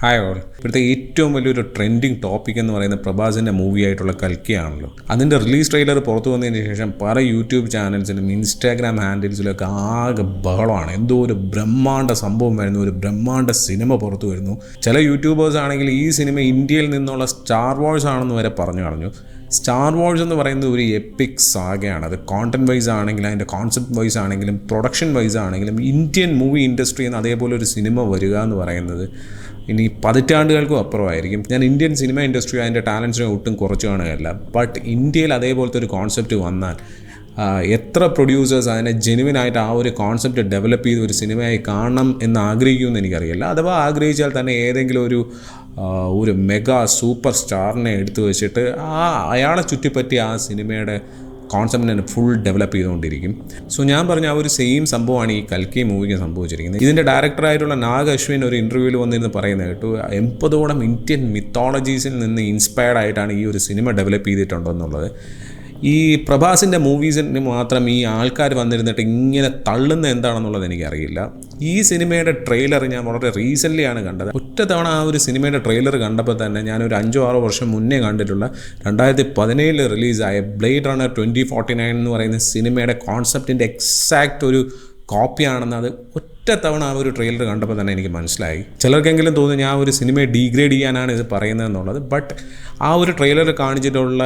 Hi all. ഇപ്പോഴത്തെ ഏറ്റവും വലിയൊരു ട്രെൻഡിങ് ടോപ്പിക് എന്ന് പറയുന്നത് പ്രഭാസിൻ്റെ മൂവി ആയിട്ടുള്ള കൽക്കിയാണല്ലോ. അതിൻ്റെ റിലീസ് ട്രെയിലർ പുറത്തു വന്നതിന് ശേഷം പല യൂട്യൂബ് ചാനൽസിലും ഇൻസ്റ്റാഗ്രാം ഹാൻഡിൽസിലൊക്കെ ആകെ ബഹളമാണ്. എന്തോ ഒരു ബ്രഹ്മാണ്ഡ സംഭവം വരുന്നു, ഒരു ബ്രഹ്മാണ്ഡ സിനിമ പുറത്തു വരുന്നു. ചില യൂട്യൂബേഴ്സ് ആണെങ്കിൽ ഈ സിനിമ ഇന്ത്യയിൽ നിന്നുള്ള സ്റ്റാർ വാഴ്സ് ആണെന്ന് വരെ പറഞ്ഞു കളഞ്ഞു. സ്റ്റാർ വാഴ്സ് എന്ന് പറയുന്നത് ഒരു എപ്പിക് സാഗയാണ്. അത് കോണ്ടന്റ് വൈസ് ആണെങ്കിലും അതിൻ്റെ കോൺസെപ്റ്റ് വൈസ് ആണെങ്കിലും പ്രൊഡക്ഷൻ വൈസ് ആണെങ്കിലും ഇന്ത്യൻ മൂവി ഇൻഡസ്ട്രിയിൽ നിന്ന് അതേപോലെ ഒരു സിനിമ വരിക എന്ന് പറയുന്നത് ഇനി പതിറ്റാണ്ടുകൾക്കും അപ്പുറമായിരിക്കും. ഞാൻ ഇന്ത്യൻ സിനിമ ഇൻഡസ്ട്രി അതിൻ്റെ ടാലൻസിനെ ഒട്ടും കുറച്ച് കാണുകയല്ല. ബട്ട് ഇന്ത്യയിൽ അതേപോലത്തെ ഒരു കോൺസെപ്റ്റ് വന്നാൽ എത്ര പ്രൊഡ്യൂസേഴ്സ് അതിനെ ജെനുവിനായിട്ട് ആ ഒരു കോൺസെപ്റ്റ് ഡെവലപ്പ് ചെയ്ത് ഒരു സിനിമയായി കാണണം എന്ന് ആഗ്രഹിക്കുമെന്ന് എനിക്കറിയില്ല. അഥവാ ആഗ്രഹിച്ചാൽ തന്നെ ഏതെങ്കിലും ഒരു മെഗാ സൂപ്പർ സ്റ്റാറിനെ എടുത്തു വെച്ചിട്ട് അയാളെ ചുറ്റിപ്പറ്റി ആ സിനിമയുടെ കോൺസെപ്റ്റിനെ ഫുൾ ഡെവലപ്പ് ചെയ്തുകൊണ്ടിരിക്കും. സോ ഞാൻ പറഞ്ഞ ആ ഒരു സെയിം സംഭവമാണ് ഈ കൽക്കി മൂവിക്ക് സംഭവിച്ചിരിക്കുന്നത്. ഇതിൻ്റെ ഡയറക്ടറായിട്ടുള്ള നാഗ് അശ്വിൻ ഒരു ഇൻ്റർവ്യൂവിൽ വന്നിരുന്ന് പറയുന്നത് കേട്ടു, 80ഓളം ഇന്ത്യൻ മിത്തോളജീസിൽ നിന്ന് ഇൻസ്പയർഡ് ആയിട്ടാണ് ഈ ഒരു സിനിമ ഡെവലപ്പ് ചെയ്തിട്ടുണ്ടെന്നുള്ളത്. ഈ പ്രഭാസിൻ്റെ മൂവീസിന് മാത്രം ഈ ആൾക്കാർ വന്നിരുന്നിട്ട് ഇങ്ങനെ തള്ളുന്ന എന്താണെന്നുള്ളത് എനിക്കറിയില്ല. ഈ സിനിമയുടെ ട്രെയിലർ ഞാൻ വളരെ റീസെൻ്റ്ലി ആണ് കണ്ടത്. ഒറ്റ തവണ ആ ഒരു സിനിമയുടെ ട്രെയിലർ കണ്ടപ്പോൾ തന്നെ ഞാനൊരു 5-6 വർഷം മുന്നേ കണ്ടിട്ടുള്ള 2017 റിലീസായ ബ്ലേഡ് റണ്ണർ 2049 എന്ന് പറയുന്ന സിനിമയുടെ കോൺസെപ്റ്റിൻ്റെ എക്സാക്റ്റ് ഒരു കോപ്പിയാണെന്ന് അത് ഒറ്റ തവണ ആ ഒരു ട്രെയിലർ കണ്ടപ്പോൾ തന്നെ എനിക്ക് മനസ്സിലായി. ചിലർക്കെങ്കിലും തോന്നി ഞാൻ ഒരു സിനിമയെ ഡീഗ്രേഡ് ചെയ്യാനാണ് ഇത് പറയുന്നതെന്നുള്ളത്. ബട്ട് ആ ഒരു ട്രെയിലർ കാണിച്ചിട്ടുള്ള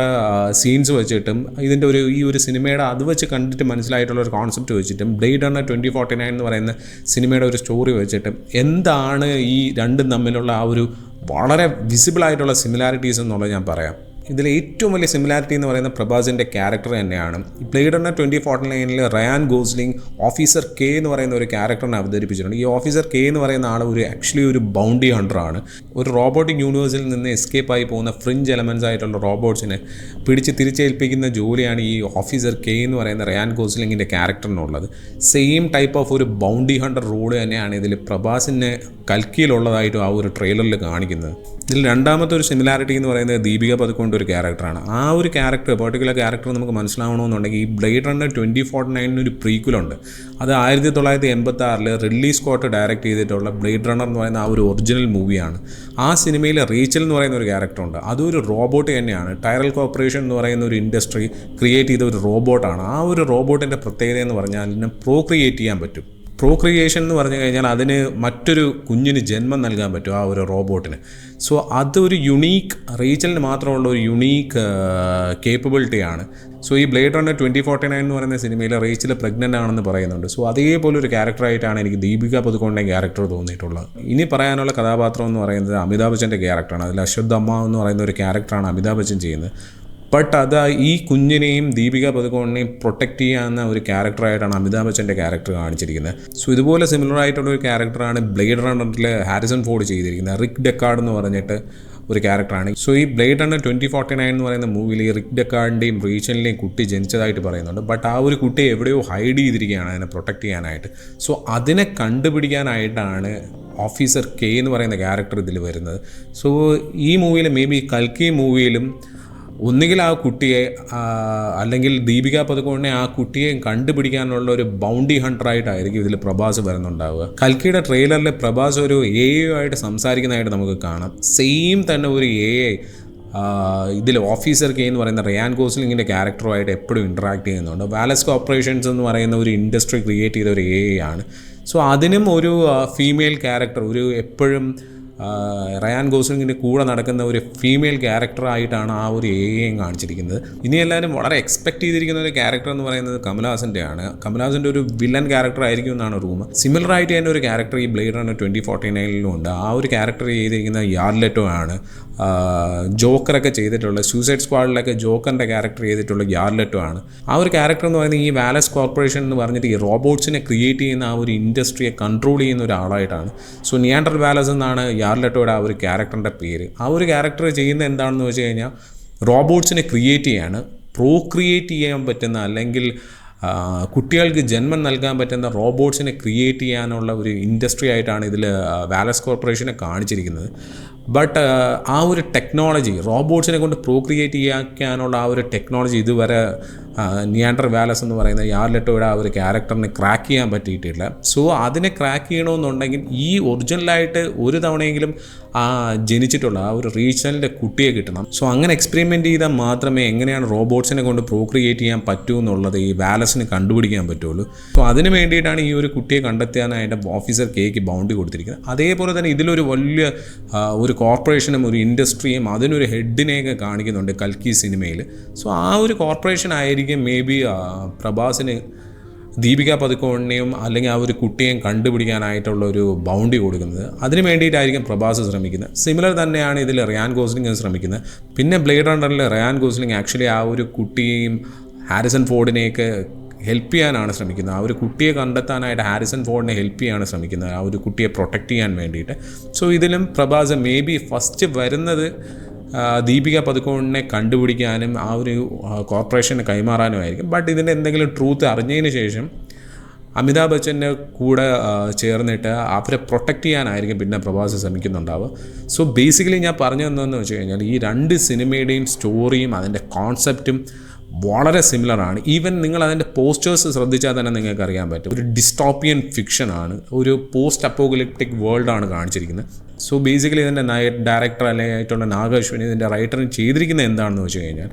സീൻസ് വെച്ചിട്ടും ഇതിൻ്റെ ഈ ഒരു സിനിമയുടെ അത് വെച്ച് കണ്ടിട്ട് മനസ്സിലായിട്ടുള്ള ഒരു കോൺസെപ്റ്റ് വെച്ചിട്ടും ബ്ലേഡ് റണ്ണർ 2049 എന്ന് പറയുന്ന സിനിമയുടെ ഒരു സ്റ്റോറി വെച്ചിട്ടും എന്താണ് ഈ രണ്ടും തമ്മിലുള്ള ആ ഒരു വളരെ വിസിബിളായിട്ടുള്ള സിമിലാരിറ്റീസ് എന്നുള്ളത് ഞാൻ പറയാം. ഇതിൽ ഏറ്റവും വലിയ സിമിലാരിറ്റി എന്ന് പറയുന്ന പ്രഭാസിൻ്റെ ക്യാരക്ടർ തന്നെയാണ്. Blade runner 2049 Ryan Gosling officer K എന്ന് പറയുന്ന ഒരു ക്യാരക്ടറിനെ അവതരിപ്പിച്ചിട്ടുണ്ട്. ഈ ഓഫീസർ കെ എന്ന് പറയുന്ന ആൾ ആക്ച്വലി ഒരു ബൗണ്ടി ഹണ്ടറാണ്. ഒരു റോബോട്ടിക് യൂണിവേഴ്സിൽ നിന്ന് എസ്കേപ്പായി പോകുന്ന ഫ്രിഞ്ച് എലമെൻസ് ആയിട്ടുള്ള റോബോട്ട്സിനെ പിടിച്ച് തിരിച്ചേൽപ്പിക്കുന്ന ജോലിയാണ് ഈ ഓഫീസർ കെ എന്ന് പറയുന്ന റയാൻ ഗോസ്ലിംഗിൻ്റെ ക്യാരക്ടറിനുള്ളത്. സെയിം ടൈപ്പ് ഓഫ് ഒരു ബൗണ്ടി ഹണ്ടർ റോൾ തന്നെയാണ് ഇതിൽ പ്രഭാസിനെ കൽക്കിയിലുള്ളതായിട്ടും ആ ഒരു ട്രെയിലറിൽ കാണിക്കുന്നത്. ഇതിൽ രണ്ടാമത്തെ ഒരു സിമിലാരിറ്റി എന്ന് പറയുന്നത് ദീപിക പദുക്കോണിൻ്റെ ഒരു ക്യാരക്ടറാണ്. ആ ഒരു പർട്ടിക്കുലർ ക്യാരക്ടർ നമുക്ക് മനസ്സിലാവണമെന്നുണ്ടെങ്കിൽ ഈ ബ്ലേഡ് റണ്ണർ 2049 ഒരു പ്രീക്വലുണ്ട്. അത് 1986 റിഡ്ലി സ്കോട്ട് ഡയറക്റ്റ് ചെയ്തിട്ടുള്ള ബ്ലേഡ് റണ്ണർ എന്ന് പറയുന്ന ആ ഒരു ഒറിജിനൽ മൂവിയാണ്. ആ സിനിമയിൽ റീച്ചൽ എന്ന് പറയുന്ന ഒരു ക്യാരക്ടറുണ്ട്. അതൊരു റോബോട്ട് തന്നെയാണ്. ടൈറൽ കോർപ്പറേഷൻ എന്ന് പറയുന്ന ഒരു ഇൻഡസ്ട്രി ക്രിയേറ്റ് ചെയ്ത ഒരു റോബോട്ടാണ്. ആ ഒരു റോബോട്ടിൻ്റെ പ്രത്യേകത എന്ന് പറഞ്ഞാൽ അതിനെ പ്രോക്രിയേറ്റ് ചെയ്യാൻ പറ്റും. പ്രോക്രിയേഷൻ എന്ന് പറഞ്ഞു കഴിഞ്ഞാൽ അതിന് മറ്റൊരു കുഞ്ഞിന് ജന്മം നൽകാൻ പറ്റും ആ ഒരു റോബോട്ടിന്. സോ അതൊരു യുണീക്ക് റീച്ചലിന് മാത്രമുള്ള ഒരു യുണീക്ക് കേപ്പബിലിറ്റിയാണ്. സോ ഈ ബ്ലേഡ് റണ്ണർ 2049 എന്ന് പറയുന്ന സിനിമയിൽ റീച്ചൽ പ്രഗ്നൻ്റ് ആണെന്ന് പറയുന്നുണ്ട്. സോ അതേപോലെ ഒരു ക്യാരക്ടറായിട്ടാണ് എനിക്ക് ദീപിക പദുക്കോണിൻ്റെ ക്യാരക്ടർ തോന്നിയിട്ടുള്ളത്. ഇനി പറയാനുള്ള കഥാപാത്രം എന്ന് പറയുന്നത് അമിതാഭ് ബച്ചൻ്റെ ക്യാരക്ടറാണ്. അതിൽ അശ്വത്ഥമ്മ എന്ന് പറയുന്ന ഒരു ക്യാരക്ടറാണ് അമിതാഭ് ബച്ചൻ ചെയ്യുന്നത്. ബട്ട് അത് ഈ കുഞ്ഞിനെയും ദീപിക പദുക്കോണിനെയും പ്രൊട്ടക്റ്റ് ചെയ്യാവുന്ന ഒരു ക്യാരക്ടറായിട്ടാണ് അമിതാഭ് ബച്ചൻ്റെ ക്യാരക്ടർ കാണിച്ചിരിക്കുന്നത്. സോ ഇതുപോലെ സിമിലർ ആയിട്ടുള്ള ഒരു ക്യാരക്ടറാണ് ബ്ലേഡ് റണ്ണറിൽ ഹാരിസൺ ഫോർഡ് ചെയ്തിരിക്കുന്നത്. റിക് ഡെക്കാർഡ് എന്ന് പറഞ്ഞിട്ട് ഒരു ക്യാരക്ടറാണ്. സോ ഈ ബ്ലേഡ് റണ്ണർ 2049 എന്ന് പറയുന്ന മൂവിയിൽ റിക് ഡെക്കാർഡിൻ്റെയും റീച്ചലിൻ്റെയും കുട്ടി ജനിച്ചതായിട്ട് പറയുന്നുണ്ട്. ബട്ട് ആ ഒരു കുട്ടിയെ എവിടെയോ ഹൈഡ് ചെയ്തിരിക്കുകയാണ് അതിനെ പ്രൊട്ടക്റ്റ് ചെയ്യാനായിട്ട്. സോ അതിനെ കണ്ടുപിടിക്കാനായിട്ടാണ് ഓഫീസർ കെ എന്ന് പറയുന്ന ക്യാരക്ടർ ഇതിൽ വരുന്നത്. സോ ഈ മൂവിയിൽ മേ ബി കൽക്കി മൂവിയിലും ഒന്നുകിൽ ആ കുട്ടിയെ അല്ലെങ്കിൽ ദീപിക പദുക്കോണിനെ ആ കുട്ടിയെ കണ്ടുപിടിക്കാനുള്ള ഒരു ബൗണ്ടി ഹണ്ടറായിട്ടായിരിക്കും ഇതിൽ പ്രഭാസ് വരുന്നുണ്ടാവുക. കൽക്കിയുടെ ട്രെയിലറിൽ പ്രഭാസ് ഒരു ആയിട്ട് സംസാരിക്കുന്നതായിട്ട് നമുക്ക് കാണാം. സെയിം തന്നെ ഒരു ഇതിൽ ഓഫീസർ കെ എന്ന് പറയുന്ന റയാൻ ഗോസ്ലിംഗിൻ്റെ ക്യാരക്ടറുമായിട്ട് എപ്പോഴും ഇൻട്രാക്ട് ചെയ്യുന്നുണ്ട്. വാലസ് കോർപ്പറേഷൻസ് എന്ന് പറയുന്ന ഒരു ഇൻഡസ്ട്രി ക്രിയേറ്റ് ചെയ്ത ഒരു ആണ്. സോ അതിനും ഒരു ഫീമെയിൽ ക്യാരക്ടർ, ഒരു എപ്പോഴും റയാൻ ഗോസ്ലിംഗിൻ്റെ കൂടെ നടക്കുന്ന ഒരു ഫീമെയിൽ ക്യാരക്ടറായിട്ടാണ് ആ ഒരു കാണിച്ചിരിക്കുന്നത്. ഇനി എല്ലാവരും വളരെ എക്സ്പെക്ട് ചെയ്തിരിക്കുന്ന ഒരു ക്യാരക്ടർ എന്ന് പറയുന്നത് കമൽഹാസൻ്റെ ആണ്. കമൽഹാസൻ്റെ ഒരു വില്ലൻ ക്യാരക്ടർ ആയിരിക്കും എന്നാണ് റൂം. സിമിലർ ആയിട്ട് തന്നെ ഒരു ക്യാരക്ടർ ഈ ബ്ലേഡ് റണ്ണർ 2049 ഉണ്ട്. ആ ഒരു ക്യാരക്ടർ ചെയ്തിരിക്കുന്ന യാർഡ് ലെറ്റോ ആണ്. ജോക്കറൊക്കെ ചെയ്തിട്ടുള്ള സൂസൈഡ് സ്ക്വാഡിലൊക്കെ ജോക്കറിൻ്റെ ക്യാരക്ടർ ചെയ്തിട്ടുള്ള യാർഡ് ലെറ്റോ ആണ്. ആ ഒരു ക്യാരക്ടർ എന്ന് പറയുന്നത് ഈ വാലസ് കോർപ്പറേഷൻ എന്ന് പറഞ്ഞിട്ട് ഈ റോബോട്ട്സിനെ ക്രിയേറ്റ് ചെയ്യുന്ന ആ ഒരു ഇൻഡസ്ട്രിയെ കൺട്രോൾ ചെയ്യുന്ന ഒരാളായിട്ടാണ്. സോ നിയാൻഡർ വാലസ് എന്നാണ് യാർഡ് ലെറ്റോയുടെ ആ ഒരു ക്യാരക്ടറിൻ്റെ പേര്. ആ ഒരു ക്യാരക്ടർ ചെയ്യുന്നത് എന്താണെന്ന് വെച്ച് കഴിഞ്ഞാൽ റോബോട്ട്സിനെ ക്രിയേറ്റ് ചെയ്യാണ്. പ്രോക്രിയേറ്റ് ചെയ്യാൻ പറ്റുന്ന അല്ലെങ്കിൽ കുട്ടികൾക്ക് ജന്മം നൽകാൻ പറ്റുന്ന റോബോട്ട്സിനെ ക്രിയേറ്റ് ചെയ്യാനുള്ള ഒരു ഇൻഡസ്ട്രി ആയിട്ടാണ് ഇതിൽ വാലസ് കോർപ്പറേഷനെ കാണിച്ചിരിക്കുന്നത്. ബട്ട് ആ ഒരു ടെക്നോളജി റോബോട്ട്സിനെ കൊണ്ട് പ്രോക്രിയേറ്റ് ചെയ്യാനുള്ള ആ ഒരു ടെക്നോളജി ഇതുവരെ നിയാൻഡർ വാലസ് എന്ന് പറയുന്ന യാർഡ് ലെറ്റോയുടെ ആ ഒരു ക്യാരക്ടറിനെ ക്രാക്ക് ചെയ്യാൻ പറ്റിയിട്ടില്ല. സോ അതിനെ ക്രാക്ക് ചെയ്യണമെന്നുണ്ടെങ്കിൽ ഈ ഒറിജിനലായിട്ട് ഒരു തവണയെങ്കിലും ജനിച്ചിട്ടുള്ള ആ ഒരു റീജിയനിലെ കുട്ടിയെ കിട്ടണം. സോ അങ്ങനെ എക്സ്പെരിമെൻറ്റ് ചെയ്താൽ മാത്രമേ എങ്ങനെയാണ് റോബോട്ട്സിനെ കൊണ്ട് പ്രോക്രിയേറ്റ് ചെയ്യാൻ പറ്റൂ എന്നുള്ളത് ഈ വാലസിന് കണ്ടുപിടിക്കാൻ പറ്റുള്ളൂ. സോ അതിന് വേണ്ടിയിട്ടാണ് ഈ ഒരു കുട്ടിയെ കണ്ടെത്താനായിട്ട് ഓഫീസർ കെയ്ക്ക് ബൗണ്ടി കൊടുത്തിരിക്കുന്നത്. അതേപോലെ തന്നെ ഇതിലൊരു വലിയ ഒരു കോർപ്പറേഷനും ഒരു ഇൻഡസ്ട്രിയും അതിനൊരു ഹെഡിനെയൊക്കെ കാണിക്കുന്നുണ്ട് കൽക്കി സിനിമയിൽ. സോ ആ ഒരു കോർപ്പറേഷൻ ആയിരിക്കും മേ ബി പ്രഭാസിന് ദീപിക പദുക്കോണിനെയും അല്ലെങ്കിൽ ആ ഒരു കുട്ടിയെയും കണ്ടുപിടിക്കാനായിട്ടുള്ള ഒരു ബൗണ്ടി കൊടുക്കുന്നത്. അതിന് വേണ്ടിയിട്ടായിരിക്കും പ്രഭാസ് ശ്രമിക്കുന്നത്. സിമിലർ തന്നെയാണ് ഇതിൽ റയാൻ ഗോസ്ലിംഗ് ശ്രമിക്കുന്നത്. പിന്നെ ബ്ലേഡ് റണ്ണറിൽ റയാൻ ഗോസ്ലിംഗ് ആക്ച്വലി ആ ഒരു കുട്ടിയെയും ഹാരിസൺ ഫോർഡിനെയൊക്കെ ഹെൽപ്പ് ചെയ്യാനാണ് ശ്രമിക്കുന്നത്. ആ ഒരു കുട്ടിയെ കണ്ടെത്താനായിട്ട് ഹാരിസൺ ഫോർഡിനെ ഹെൽപ്പ് ചെയ്യാനാണ് ശ്രമിക്കുന്നത്, ആ ഒരു കുട്ടിയെ പ്രൊട്ടക്റ്റ് ചെയ്യാൻ വേണ്ടിയിട്ട്. സോ ഇതിലും പ്രഭാസ് മേ ബി ഫസ്റ്റ് വരുന്നത് ദീപിക പദുക്കോണിനെ കണ്ടുപിടിക്കാനും ആ ഒരു കോർപ്പറേഷന് കൈമാറാനും ആയിരിക്കും. ബട്ട് ഇതിൻ്റെ എന്തെങ്കിലും ട്രൂത്ത് അറിഞ്ഞതിന് ശേഷം അമിതാഭ് ബച്ചൻ്റെ കൂടെ ചേർന്നിട്ട് അവരെ പ്രൊട്ടക്റ്റ് ചെയ്യാനായിരിക്കും പിന്നെ പ്രഭാസ് ശ്രമിക്കുന്നുണ്ടാവുക. സോ ബേസിക്കലി ഞാൻ പറഞ്ഞു തന്നതെന്ന് വെച്ച് കഴിഞ്ഞാൽ ഈ രണ്ട് സിനിമയുടെയും സ്റ്റോറിയും അതിൻ്റെ കോൺസെപ്റ്റും വളരെ സിമിലറാണ്. ഈവൻ നിങ്ങൾ അതിൻ്റെ പോസ്റ്റേഴ്സ് ശ്രദ്ധിച്ചാൽ തന്നെ നിങ്ങൾക്ക് അറിയാൻ പറ്റും. ഒരു ഡിസ്റ്റോപ്പിയൻ ഫിക്ഷനാണ്, ഒരു പോസ്റ്റ് അപ്പോകലിപ്റ്റിക് വേൾഡാണ് കാണിച്ചിരിക്കുന്നത്. സോ ബേസിക്കലി ഇതിൻ്റെ ഡയറക്ടർ അല്ലെങ്കിൽ നാഗ് അശ്വിനി ഇതിൻ്റെ റൈറ്ററിന് ചെയ്തിരിക്കുന്നത് എന്താണെന്ന് വെച്ച് കഴിഞ്ഞാൽ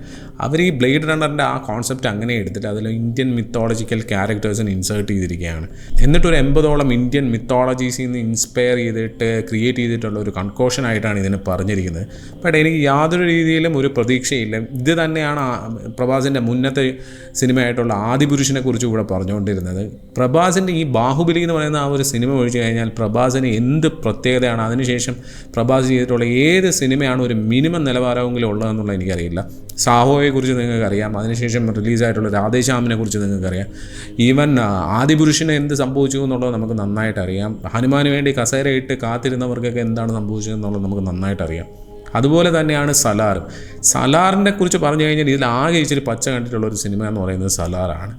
അവർ ഈ ബ്ലേഡ് റണ്ണറിൻ്റെ ആ കോൺസെപ്റ്റ് അങ്ങനെ എടുത്തിട്ട് അതിൽ ഇന്ത്യൻ മിത്തോളജിക്കൽ ക്യാരക്ടേഴ്സിന് ഇൻസേർട്ട് ചെയ്തിരിക്കുകയാണ്. എന്നിട്ടൊരു 80ഓളം ഇന്ത്യൻ മിത്തോളജീസിൽ നിന്ന് ഇൻസ്പയർ ചെയ്തിട്ട് ക്രിയേറ്റ് ചെയ്തിട്ടുള്ള ഒരു കൺകോഷനായിട്ടാണ് ഇതിനെ പറഞ്ഞിരിക്കുന്നത്. ബട്ട് എനിക്ക് യാതൊരു രീതിയിലും ഒരു പ്രതീക്ഷയില്ല. ഇത് തന്നെയാണ് പ്രഭാസിൻ്റെ മുന്നത്തെ സിനിമയായിട്ടുള്ള ആദിപുരുഷനെ കുറിച്ച് കൂടെ പറഞ്ഞുകൊണ്ടിരുന്നത്. പ്രഭാസിൻ്റെ ഈ ബാഹുബലി എന്ന് പറയുന്ന ആ ഒരു സിനിമ ഒഴിച്ചു കഴിഞ്ഞാൽ പ്രഭാസിന് എന്ത് പ്രത്യേകതയാണ്, അതിനുശേഷം പ്രഭാസ് ചെയ്തിട്ടുള്ള ഏത് സിനിമയാണ് ഒരു മിനിമം നിലവാരമെങ്കിലും ഉള്ളതെന്നുള്ളത് എനിക്കറിയില്ല. സാഹോയെക്കുറിച്ച് നിങ്ങൾക്കറിയാം, അതിനുശേഷം റിലീസായിട്ടുള്ള രാധേശ്യാമിനെ കുറിച്ച് നിങ്ങൾക്കറിയാം. ഈവൻ ആദിപുരുഷന് എന്ത് സംഭവിച്ചു എന്നുള്ളത് നമുക്ക് നന്നായിട്ടറിയാം. ഹനുമാന് വേണ്ടി കസേരയിട്ട് കാത്തിരുന്നവർക്കൊക്കെ എന്താണ് സംഭവിച്ചതെന്നുള്ളത് നമുക്ക് നന്നായിട്ടറിയാം. അതുപോലെ തന്നെയാണ് സലാറിനെ കുറിച്ച് പറഞ്ഞു കഴിഞ്ഞാൽ ഇതിൽ ആകെ ഇച്ചിരി പച്ച കണ്ടിട്ടുള്ളൊരു സിനിമ എന്ന് പറയുന്നത് സലാറാണ്.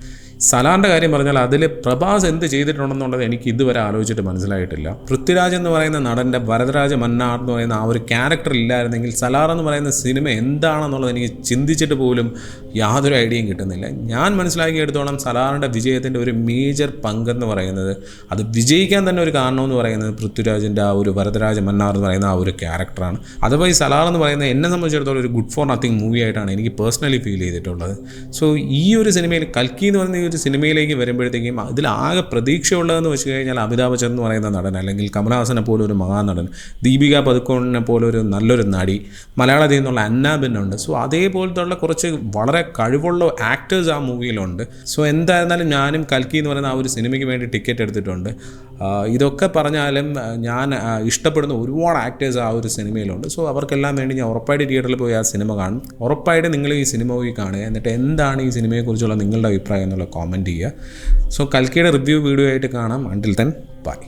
സലാറിൻ്റെ കാര്യം പറഞ്ഞാൽ അതിൽ പ്രഭാസ് എന്ത് ചെയ്തിട്ടുണ്ടെന്നുള്ളത് എനിക്ക് ഇതുവരെ ആലോചിച്ചിട്ട് മനസ്സിലായിട്ടില്ല. പൃഥ്വിരാജ് എന്ന് പറയുന്ന നടൻ്റെ വരദരാജ മന്നാർ എന്ന് പറയുന്ന ആ ഒരു ക്യാരക്ടർ ഇല്ലായിരുന്നെങ്കിൽ സലാർ എന്ന് പറയുന്ന സിനിമ എന്താണെന്നുള്ളത് എനിക്ക് ചിന്തിച്ചിട്ട് പോലും യാതൊരു ഐഡിയയും കിട്ടുന്നില്ല. ഞാൻ മനസ്സിലാക്കിയെടുത്തോളം സലാറിൻ്റെ വിജയത്തിൻ്റെ ഒരു മേജർ പങ്കെന്ന് പറയുന്നത്, അത് വിജയിക്കാൻ തന്നെ ഒരു കാരണമെന്ന് പറയുന്നത് പൃഥ്വിരാജിൻ്റെ ആ ഒരു വരദരാജ മന്നാർ എന്ന് പറയുന്ന ആ ഒരു ക്യാരക്ടറാണ്. അതുപോലെ ഈ സലാർ എന്ന് പറയുന്നത് എന്നെ സംബന്ധിച്ചിടത്തോളം ഒരു ഗുഡ് ഫോർ നത്തിങ് മൂവി ആയിട്ടാണ് എനിക്ക് പേഴ്സണലി ഫീൽ ചെയ്തിട്ടുള്ളത്. സോ ഈ ഒരു സിനിമയിൽ കൽക്കി എന്ന് പറയുന്ന ഈ ഒരു സിനിമയിലേക്ക് വരുമ്പോഴത്തേക്കും ഇതിലാകെ പ്രതീക്ഷയുള്ളതെന്ന് വെച്ച് കഴിഞ്ഞാൽ അമിതാഭ് ബച്ചൻ എന്ന് പറയുന്ന നടൻ, അല്ലെങ്കിൽ കമലഹാസനെ പോലെ ഒരു മഹാനടൻ, ദീപിക പദുക്കോണിനെ പോലെ ഒരു നല്ലൊരു നടി, മലയാളത്തിൽ നിന്നുള്ള അന്നാബിനുണ്ട്. സോ അതേപോലത്തുള്ള കുറച്ച് വളരെ കഴിവുള്ള ആക്ടേഴ്സ് ആ മൂവിയിലുണ്ട്. സോ എന്തായിരുന്നാലും ഞാനും കൽക്കി എന്ന് പറയുന്ന ആ ഒരു സിനിമയ്ക്ക് വേണ്ടി ടിക്കറ്റ് എടുത്തിട്ടുണ്ട്. ഇതൊക്കെ പറഞ്ഞാലും ഞാൻ ഇഷ്ടപ്പെടുന്ന ഒരുപാട് ആക്ടേഴ്സ് ആ ഒരു സിനിമയിലുണ്ട്. സോ അവർക്കെല്ലാം വേണ്ടി ഞാൻ ഉറപ്പായിട്ട് തിയേറ്ററിൽ പോയി ആ സിനിമ കാണും. ഉറപ്പായിട്ട് നിങ്ങൾ ഈ സിനിമ പോയി കാണുക, എന്നിട്ട് എന്താണ് ഈ സിനിമയെക്കുറിച്ചുള്ള നിങ്ങളുടെ അഭിപ്രായം എന്നുള്ള കോമൻറ്റ് ചെയ്യുക. സോ കൽക്കിയുടെ റിവ്യൂ വീഡിയോ ആയിട്ട് കാണാം. Until then bye.